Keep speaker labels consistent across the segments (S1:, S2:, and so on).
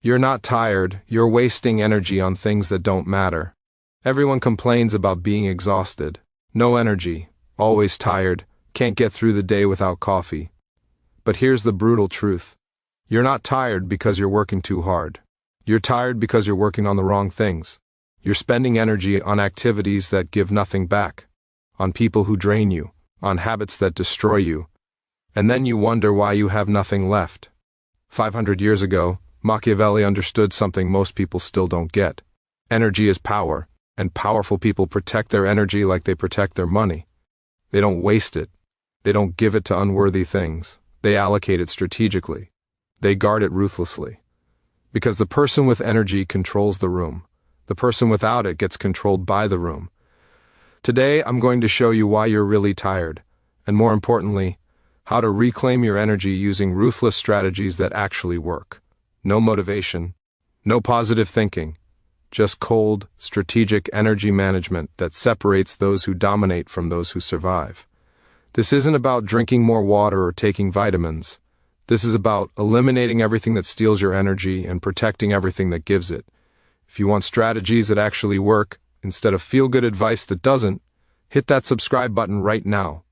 S1: You're not tired, you're wasting energy on things that don't matter. Everyone complains about being exhausted. No energy, always tired, can't get through the day without coffee. But here's the brutal truth. You're not tired because you're working too hard. You're tired because you're working on the wrong things. You're spending energy on activities that give nothing back, on people who drain you, on habits that destroy you. And then you wonder why you have nothing left. 500 years ago, Machiavelli understood something most people still don't get. Energy is power, and powerful people protect their energy like they protect their money. They don't waste it. They don't give it to unworthy things. They allocate it strategically. They guard it ruthlessly. Because the person with energy controls the room. The person without it gets controlled by the room. Today, I'm going to show you why you're really tired, and more importantly, how to reclaim your energy using ruthless strategies that actually work. No motivation, no positive thinking, just cold, strategic energy management that separates those who dominate from those who survive. This isn't about drinking more water or taking vitamins. This is about eliminating everything that steals your energy and protecting everything that gives it. If you want strategies that actually work, instead of feel-good advice that doesn't, hit that subscribe button right now.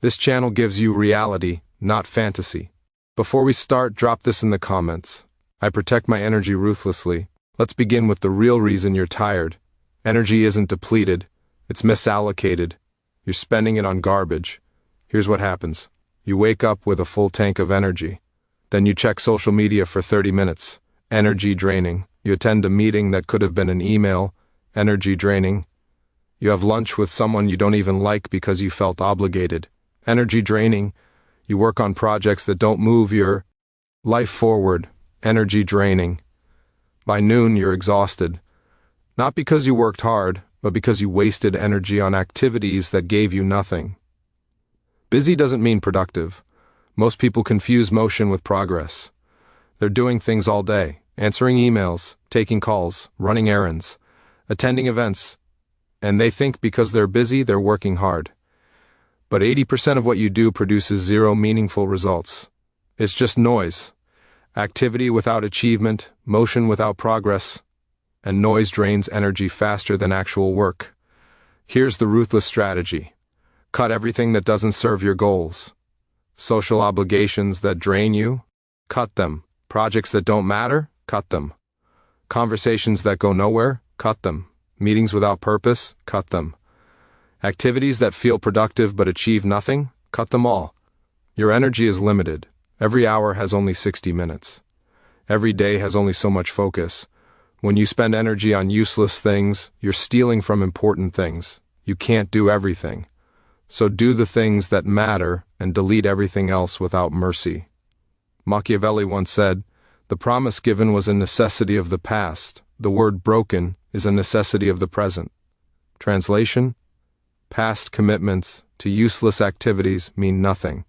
S1: This channel gives you reality, not fantasy. Before we start, drop this in the comments. I protect my energy ruthlessly. Let's begin with the real reason you're tired. Energy isn't depleted. It's misallocated. You're spending it on garbage. Here's what happens. You wake up with a full tank of energy. Then you check social media for 30 minutes. Energy draining. You attend a meeting that could have been an email. Energy draining. You have lunch with someone you don't even like because you felt obligated. Energy draining. You work on projects that don't move your life forward. Energy draining. By noon, you're exhausted. Not because you worked hard, but because you wasted energy on activities that gave you nothing. Busy doesn't mean productive. Most people confuse motion with progress. They're doing things all day, answering emails, taking calls, running errands, attending events, and they think because they're busy, they're working hard. But 80% of what you do produces zero meaningful results. It's just noise. Activity without achievement, motion without progress, and noise drains energy faster than actual work. Here's the ruthless strategy. Cut everything that doesn't serve your goals. Social obligations that drain you? Cut them. Projects that don't matter? Cut them. Conversations that go nowhere? Cut them. Meetings without purpose? Cut them. Activities that feel productive but achieve nothing? Cut them all. Your energy is limited. Every hour has only 60 minutes. Every day has only so much focus. When you spend energy on useless things, you're stealing from important things. You can't do everything. So do the things that matter and delete everything else without mercy. Machiavelli once said, "The promise given was a necessity of the past. The word broken is a necessity of the present." Translation: past commitments to useless activities mean nothing.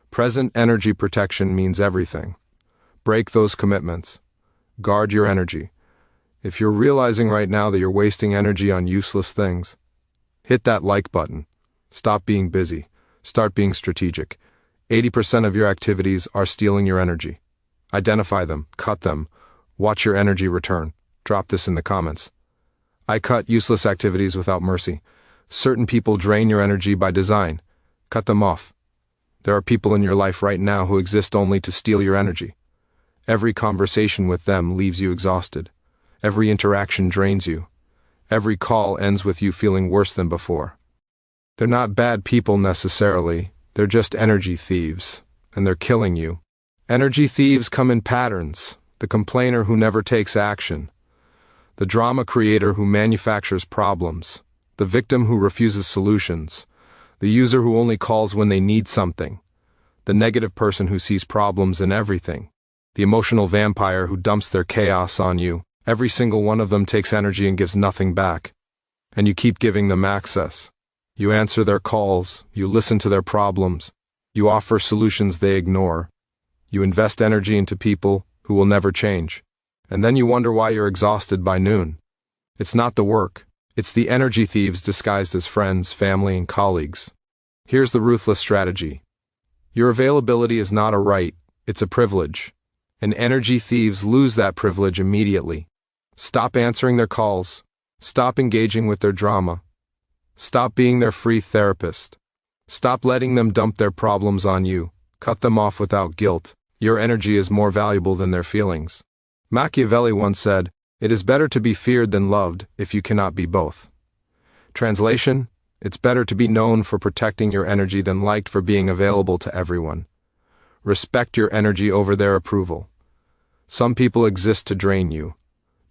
S1: Present energy protection means everything. Break those commitments. Guard your energy. If you're realizing right now that you're wasting energy on useless things, hit that like button. Stop being busy. Start being strategic. 80% of your activities are stealing your energy. Identify them. Cut them. Watch your energy return. Drop this in the comments. I cut useless activities without mercy. Certain people drain your energy by design. Cut them off. There are people in your life right now who exist only to steal your energy. Every conversation with them leaves you exhausted. Every interaction drains you. Every call ends with you feeling worse than before. They're not bad people necessarily. They're just energy thieves, and they're killing you. Energy thieves come in patterns. The complainer who never takes action. The drama creator who manufactures problems. The victim who refuses solutions. The user who only calls when they need something. The negative person who sees problems in everything. The emotional vampire who dumps their chaos on you. Every single one of them takes energy and gives nothing back. And you keep giving them access. You answer their calls. You listen to their problems. You offer solutions they ignore. You invest energy into people who will never change. And then you wonder why you're exhausted by noon. It's not the work. It's the energy thieves disguised as friends, family, and colleagues. Here's the ruthless strategy. Your availability is not a right, it's a privilege. and energy thieves lose that privilege immediately. Stop answering their calls. Stop engaging with their drama. Stop being their free therapist. Stop letting them dump their problems on you. Cut them off without guilt. Your energy is more valuable than their feelings. Machiavelli once said, "It is better to be feared than loved if you cannot be both." Translation: it's better to be known for protecting your energy than liked for being available to everyone. Respect your energy over their approval. Some people exist to drain you.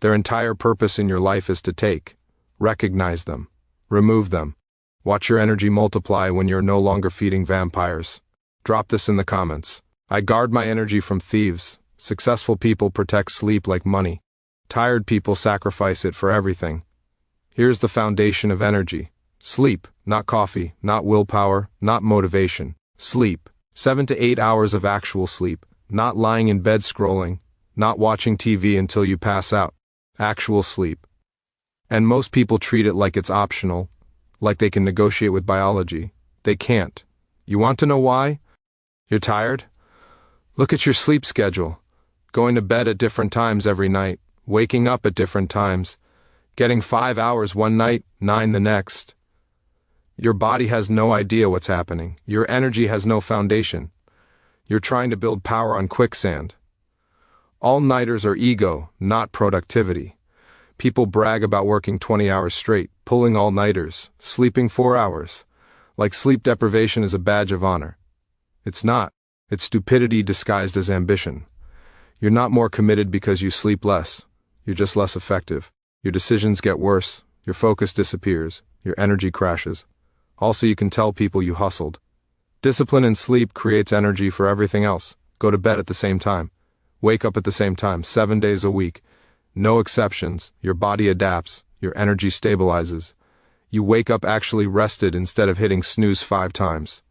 S1: Their entire purpose in your life is to take. Recognize them. Remove them. Watch your energy multiply when you're no longer feeding vampires. Drop this in the comments. I guard my energy from thieves. Successful people protect sleep like money. Tired people sacrifice it for everything. Here's the foundation of energy. Sleep, not coffee, not willpower, not motivation. Sleep. 7 to 8 hours of actual sleep, not lying in bed scrolling, not watching TV until you pass out. Actual sleep. And most people treat it like it's optional, like they can negotiate with biology. They can't. You want to know why? You're tired? Look at your sleep schedule. Going to bed at different times every night, waking up at different times, getting 5 hours one night, 9 the next. Your body has no idea what's happening. Your energy has no foundation. You're trying to build power on quicksand. All-nighters are ego, not productivity. People brag about working 20 hours straight, pulling all-nighters, sleeping 4 hours, like sleep deprivation is a badge of honor. It's not. It's stupidity disguised as ambition. You're not more committed because you sleep less. You're just less effective. Your decisions get worse. Your focus disappears. Your energy crashes. Also, you can tell people you hustled. Discipline in sleep creates energy for everything else. Go to bed at the same time. Wake up at the same time, 7 days a week. No exceptions. Your body adapts. Your energy stabilizes. You wake up actually rested instead of hitting snooze 5 times.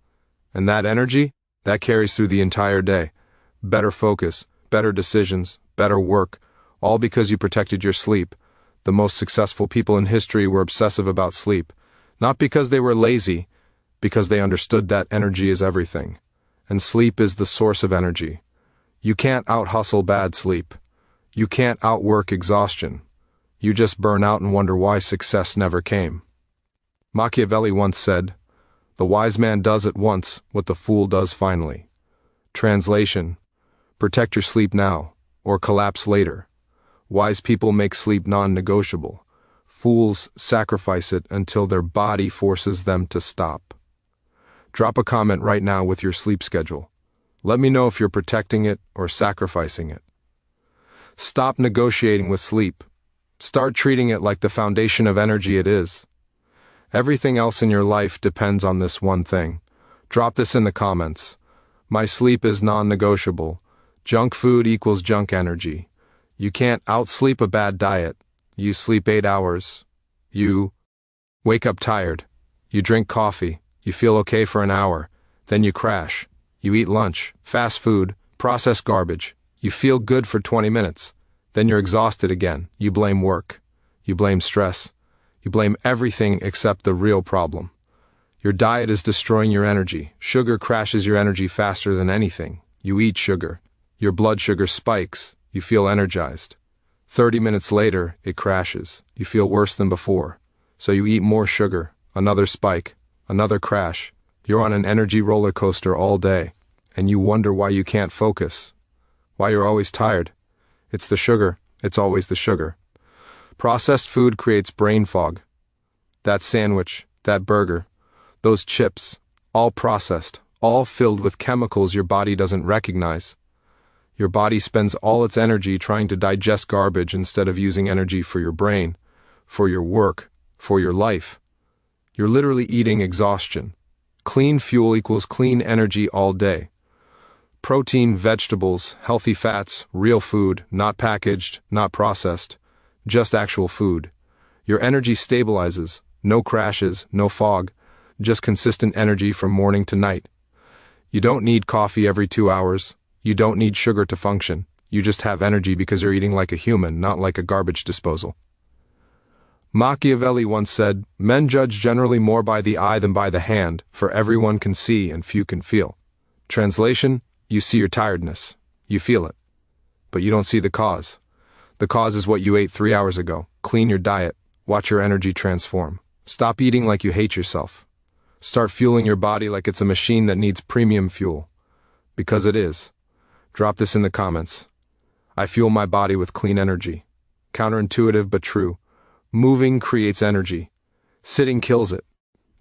S1: And that energy, that carries through the entire day. Better focus, better decisions, better work, all because you protected your sleep. The most successful people in history were obsessive about sleep. Not because they were lazy, because they understood that energy is everything. And sleep is the source of energy. You can't out-hustle bad sleep. You can't outwork exhaustion. You just burn out and wonder why success never came. Machiavelli once said, "The wise man does at once what the fool does finally." Translation: protect your sleep now, or collapse later. Wise people make sleep non-negotiable. Fools sacrifice it until their body forces them to stop. Drop a comment right now with your sleep schedule. Let me know if you're protecting it or sacrificing it. Stop negotiating with sleep. Start treating it like the foundation of energy it is. Everything else in your life depends on this one thing. Drop this in the comments. My sleep is non-negotiable. Junk food equals junk energy. You can't outsleep a bad diet. You sleep 8 hours. You wake up tired. You drink coffee. You feel okay for an hour. Then you crash. You eat lunch, fast food, processed garbage. You feel good for 20 minutes. Then you're exhausted again. You blame work. You blame stress. You blame everything except the real problem. Your diet is destroying your energy. Sugar crashes your energy faster than anything. You eat sugar. Your blood sugar spikes. You feel energized. 30 minutes later, it crashes. You feel worse than before. So you eat more sugar. Another spike. Another crash. You're on an energy roller coaster all day. And you wonder why you can't focus. Why you're always tired. It's the sugar. It's always the sugar. Processed food creates brain fog. That sandwich, that burger, those chips, all processed, all filled with chemicals your body doesn't recognize. Your body spends all its energy trying to digest garbage instead of using energy for your brain, for your work, for your life. You're literally eating exhaustion. Clean fuel equals clean energy all day. Protein, vegetables, healthy fats, real food, not packaged, not processed, just actual food. Your energy stabilizes, no crashes, no fog, just consistent energy from morning to night. You don't need coffee every 2 hours. You don't need sugar to function. You just have energy because you're eating like a human, not like a garbage disposal. Machiavelli once said, "Men judge generally more by the eye than by the hand, for everyone can see and few can feel." Translation: you see your tiredness. You feel it. but you don't see the cause. The cause is what you ate 3 hours ago. Clean your diet. Watch your energy transform. Stop eating like you hate yourself. Start fueling your body like it's a machine that needs premium fuel. Because it is. Drop this in the comments. I fuel my body with clean energy. Counterintuitive but true. Moving creates energy. Sitting kills it.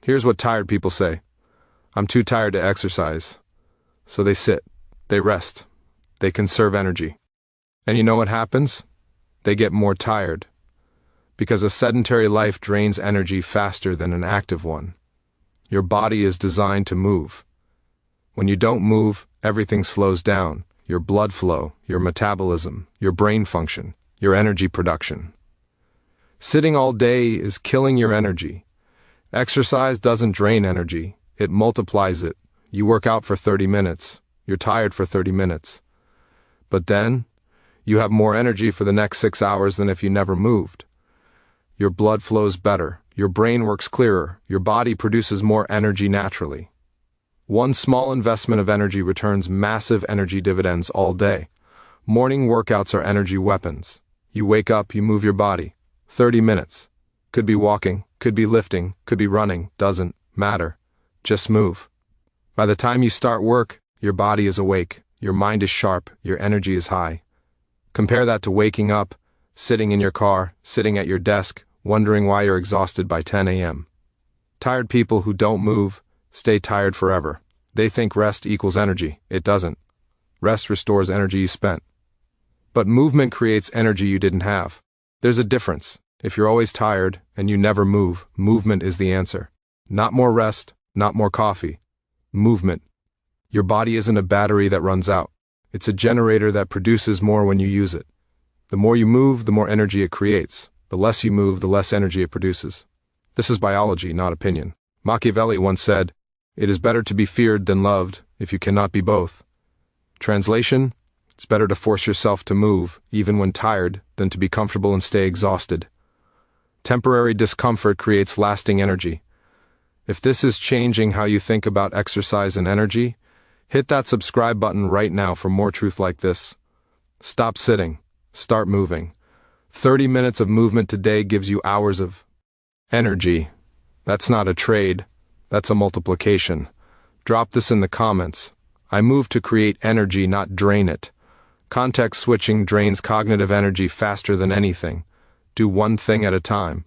S1: Here's what tired people say. I'm too tired to exercise. So they sit. They rest. They conserve energy. And you know what happens? They get more tired. Because a sedentary life drains energy faster than an active one. Your body is designed to move. When you don't move, everything slows down. Your blood flow, your metabolism, your brain function, your energy production. Sitting all day is killing your energy. Exercise doesn't drain energy, it multiplies it. You work out for 30 minutes, you're tired for 30 minutes. But then, you have more energy for the next 6 hours than if you never moved. Your blood flows better, your brain works clearer, your body produces more energy naturally. One small investment of energy returns massive energy dividends all day. Morning workouts are energy weapons. You wake up, you move your body. 30 minutes. Could be walking, could be lifting, could be running, doesn't matter. Just move. By the time you start work, your body is awake, your mind is sharp, your energy is high. Compare that to waking up, sitting in your car, sitting at your desk, wondering why you're exhausted by 10 a.m. Tired people who don't move stay tired forever. They think rest equals energy. It doesn't. Rest restores energy you spent. But movement creates energy you didn't have. There's a difference. If you're always tired and you never move, movement is the answer. Not more rest, not more coffee. Movement. Your body isn't a battery that runs out. It's a generator that produces more when you use it. The more you move, the more energy it creates. The less you move, the less energy it produces. This is biology, not opinion. Machiavelli once said, "It is better to be feared than loved, if you cannot be both." Translation: it's better to force yourself to move, even when tired, than to be comfortable and stay exhausted. Temporary discomfort creates lasting energy. If this is changing how you think about exercise and energy, hit that subscribe button right now for more truth like this. Stop sitting. Start moving. 30 minutes of movement today gives you hours of energy. That's not a trade. That's a multiplication. Drop this in the comments. I move to create energy, not drain it. Context switching drains cognitive energy faster than anything. Do one thing at a time.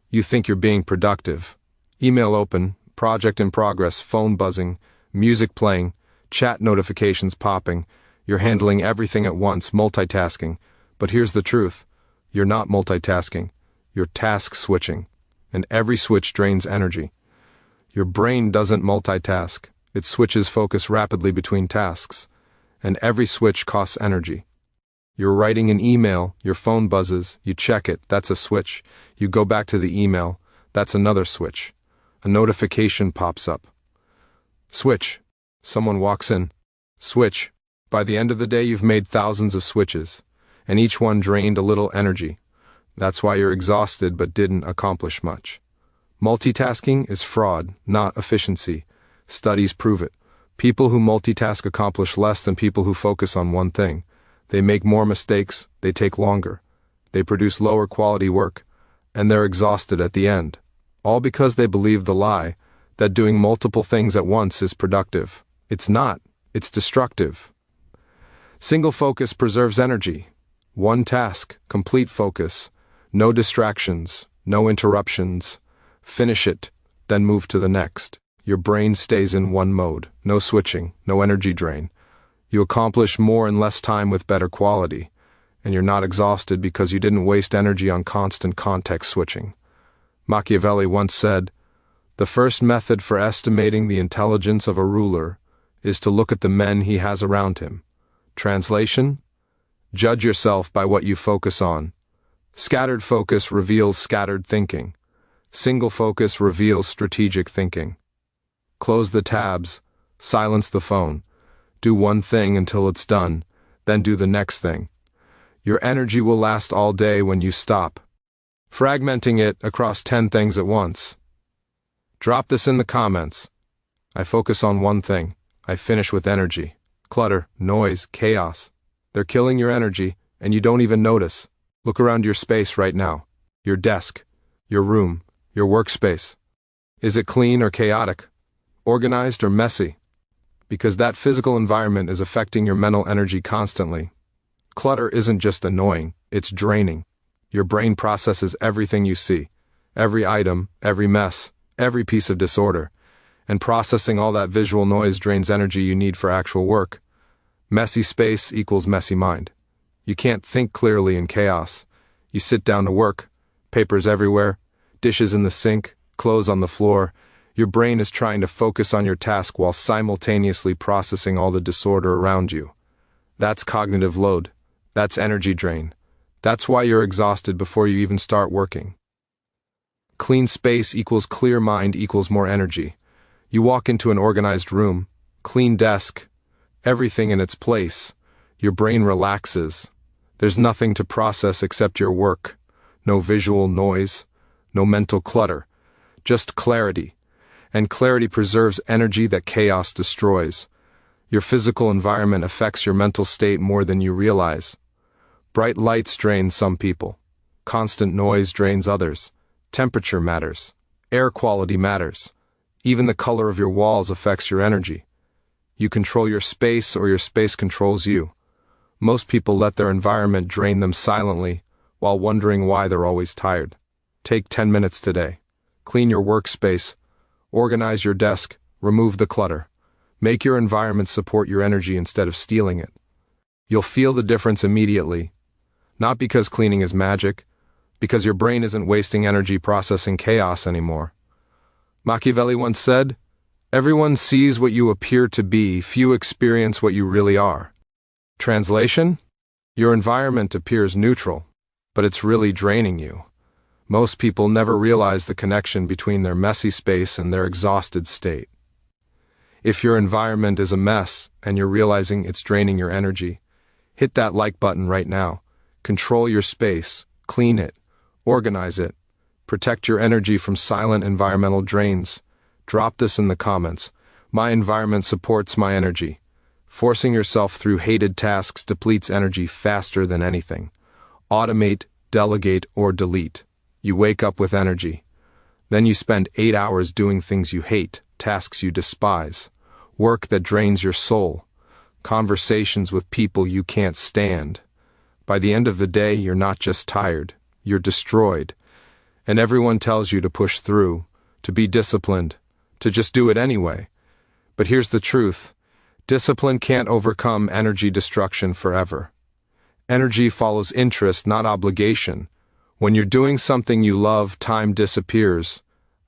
S1: You think you're being productive. Email open, project in progress, phone buzzing, music playing, chat notifications popping. You're handling everything at once, multitasking. But here's the truth. You're not multitasking. You're task switching. And every switch drains energy. Your brain doesn't multitask. It switches focus rapidly between tasks. And every switch costs energy. You're writing an email, your phone buzzes, you check it, that's a switch. You go back to the email, that's another switch. A notification pops up. Switch. Someone walks in. Switch. By the end of the day, you've made thousands of switches, and each one drained a little energy. That's why you're exhausted but didn't accomplish much. Multitasking is fraud, not efficiency. Studies prove it. People who multitask accomplish less than people who focus on one thing. They make more mistakes, they take longer. They produce lower quality work, and they're exhausted at the end. All because they believe the lie that doing multiple things at once is productive. It's not. It's destructive. Single focus preserves energy. One task, complete focus. No distractions, no interruptions. Finish it, then move to the next. Your brain stays in one mode. No switching, no energy drain. You accomplish more in less time with better quality. And you're not exhausted because you didn't waste energy on constant context switching. Machiavelli once said, "The first method for estimating the intelligence of a ruler is to look at the men he has around him." Translation: judge yourself by what you focus on. Scattered focus reveals scattered thinking. Single focus reveals strategic thinking. Close the tabs, silence the phone. Do one thing until it's done, then do the next thing. Your energy will last all day when you stop fragmenting it across 10 things at once. Drop this in the comments. I focus on one thing. I finish with energy. Clutter, noise, chaos. They're killing your energy, and you don't even notice. Look around your space right now. Your desk, your room, your workspace. Is it clean or chaotic? Organized or messy? Because that physical environment is affecting your mental energy constantly. Clutter isn't just annoying, it's draining. Your brain processes everything you see, every item, every mess, every piece of disorder, and processing all that visual noise drains energy you need for actual work. Messy space equals messy mind. You can't think clearly in chaos. You sit down to work, papers everywhere, dishes in the sink, clothes on the floor. Your brain is trying to focus on your task while simultaneously processing all the disorder around you. That's cognitive load. That's energy drain. That's why you're exhausted before you even start working. Clean space equals clear mind equals more energy. You walk into an organized room, clean desk, everything in its place. Your brain relaxes. There's nothing to process except your work. No visual noise, no mental clutter, just clarity. And clarity preserves energy that chaos destroys. Your physical environment affects your mental state more than you realize. Bright lights drain some people. Constant noise drains others. Temperature matters. Air quality matters. Even the color of your walls affects your energy. You control your space or your space controls you. Most people let their environment drain them silently while wondering why they're always tired. Take 10 minutes today. Clean your workspace. Organize your desk. Remove the clutter. Make your environment support your energy instead of stealing it. You'll feel the difference immediately. Not because cleaning is magic, because your brain isn't wasting energy processing chaos anymore. Machiavelli once said, "Everyone sees what you appear to be, few experience what you really are." Translation? Your environment appears neutral, but it's really draining you. Most people never realize the connection between their messy space and their exhausted state. If your environment is a mess and you're realizing it's draining your energy, hit that like button right now. Control your space, clean it, organize it, protect your energy from silent environmental drains. Drop this in the comments. My environment supports my energy. Forcing yourself through hated tasks depletes energy faster than anything. Automate, delegate, or delete. You wake up with energy. Then you spend 8 hours doing things you hate, tasks you despise, work that drains your soul, conversations with people you can't stand. By the end of the day, you're not just tired, you're destroyed. And everyone tells you to push through, to be disciplined, to just do it anyway. But here's the truth. Discipline can't overcome energy destruction forever. Energy follows interest, not obligation. When you're doing something you love, time disappears.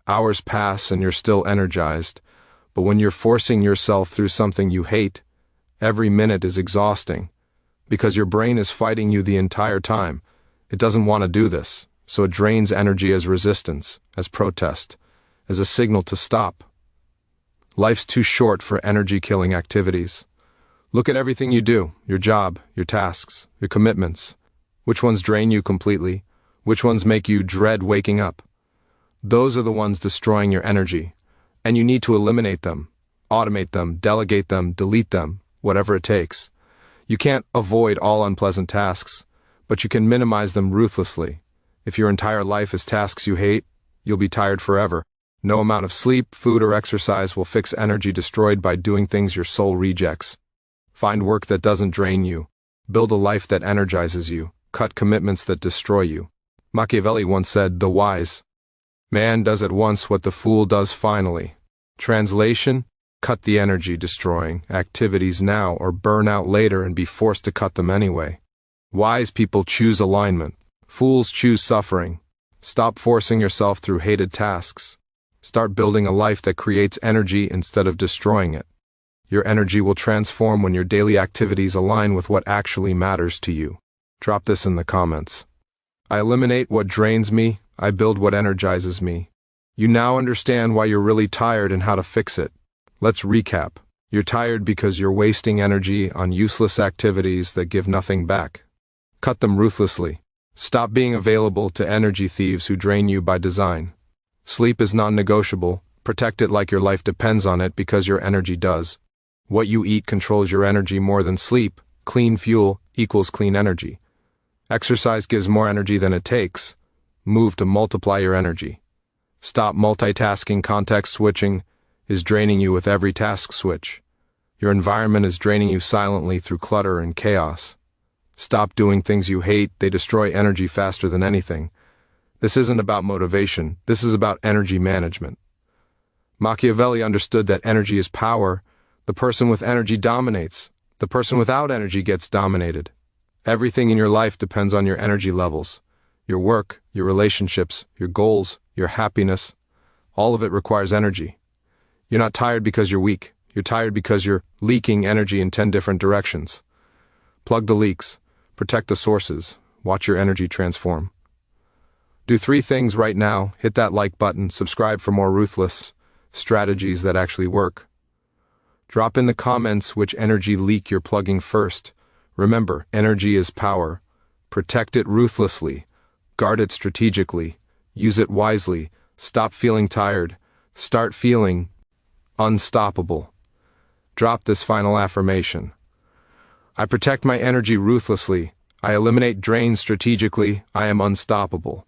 S1: Hours pass and you're still energized. But when you're forcing yourself through something you hate, every minute is exhausting. Because your brain is fighting you the entire time. It doesn't want to do this, so it drains energy as resistance, as protest, as a signal to stop. Life's too short for energy-killing activities. Look at everything you do, your job, your tasks, your commitments. Which ones drain you completely? Which ones make you dread waking up? Those are the ones destroying your energy, and you need to eliminate them, automate them, delegate them, delete them, whatever it takes. You can't avoid all unpleasant tasks, but you can minimize them ruthlessly. If your entire life is tasks you hate, you'll be tired forever. No amount of sleep, food, or exercise will fix energy destroyed by doing things your soul rejects. Find work that doesn't drain you. Build a life that energizes you. Cut commitments that destroy you. Machiavelli once said, "The wise man does at once what the fool does finally." Translation: cut the energy-destroying activities now or burn out later and be forced to cut them anyway. Wise people choose alignment. Fools choose suffering. Stop forcing yourself through hated tasks. Start building a life that creates energy instead of destroying it. Your energy will transform when your daily activities align with what actually matters to you. Drop this in the comments. I eliminate what drains me, I build what energizes me. You now understand why you're really tired and how to fix it. Let's recap. You're tired because you're wasting energy on useless activities that give nothing back. Cut them ruthlessly. Stop being available to energy thieves who drain you by design. Sleep is non-negotiable. Protect it like your life depends on it because your energy does. What you eat controls your energy more than sleep. Clean fuel equals clean energy. Exercise gives more energy than it takes. Move to multiply your energy. Stop multitasking. Context switching is draining you with every task switch. Your environment is draining you silently through clutter and chaos. Stop doing things you hate. They destroy energy faster than anything. This isn't about motivation. This is about energy management. Machiavelli understood that energy is power. The person with energy dominates. The person without energy gets dominated. Everything in your life depends on your energy levels. Your work, your relationships, your goals, your happiness. All of it requires energy. You're not tired because you're weak. You're tired because you're leaking energy in 10 different directions. Plug the leaks. Protect the sources. Watch your energy transform. Do 3 things right now. Hit that like button. Subscribe for more ruthless strategies that actually work. Drop in the comments which energy leak you're plugging first. Remember, energy is power. Protect it ruthlessly. Guard it strategically. Use it wisely. Stop feeling tired. Start feeling unstoppable. Drop this final affirmation. I protect my energy ruthlessly. I eliminate drains strategically. I am unstoppable.